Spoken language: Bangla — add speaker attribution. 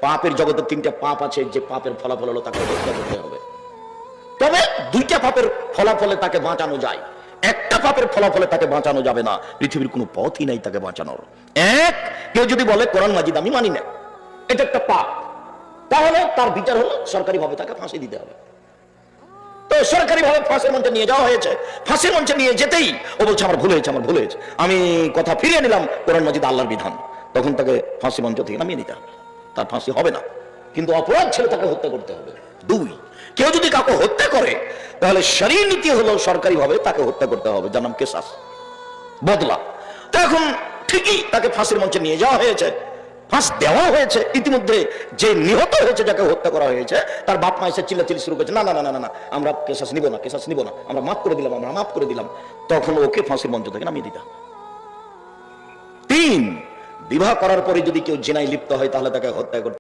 Speaker 1: পাপের জগতে তিনটা পাপ আছে, যে পাপের ফলাফল হলো তাকে হত্যা করতে হবে। তবে দুইটা পাপের ফলাফলে তাকে বাঁচানো যায়, একটা পাপের ফলাফলে তাকে বাঁচানো যাবে না। পৃথিবীর কোনো পথই নাই তাকে বাঁচানোর। এক, কেউ যদি বলে কোরআন মাজিদ আমি মানি না, এটা একটা পাপ, তাহলে তার বিচার হলো সরকারিভাবে তাকে ফাঁসি দিতে হবে। তো সরকারিভাবে ফাঁসির মঞ্চে নিয়ে যাওয়া হয়েছে। ফাঁসির মঞ্চে নিয়ে যেতেই ও বলছে আমার ভুল হয়েছে, আমার ভুল হয়েছে, আমি কথা ফিরিয়ে নিলাম, কোরআন মাজিদ আল্লাহর বিধান। তখন তাকে ফাঁসি মঞ্চ থেকে নামিয়ে নিতে হবে, তার ফাঁসি হবে না, কিন্তু অপরাধ ছিল তাকে হত্যা করতে হবে। দুই, কেউ যদি কাউকে হত্যা করে তাহলে শরীয়ত নীতি হলো সরকারিভাবে তাকে হত্যা করতে হবে, যার নাম কিসাস, বদলা। তো এখন ঠিকই তাকে ফাঁসির মঞ্চে নিয়ে যাওয়া হয়েছে, ফাঁস দেওয়া হয়েছে। ইতিমধ্যে যে নিহত হয়েছে, যাকে হত্যা করা হয়েছে, তার বাপ মা এসে চিল্লাচিল্লি শুরু করেছে, না না না না না, আমরা কেসাস নিব না, কেসাস নিব না, আমরা মাফ করে দিলাম, আমরা মাফ করে দিলাম। তখন ওকে ফাঁসির মঞ্চ থেকে নামিয়ে দিতে হবে। তিন, বিবাহ করার পরে যদি কেউ জিনায় লিপ্ত হয় তাহলে তাকে হত্যা করতে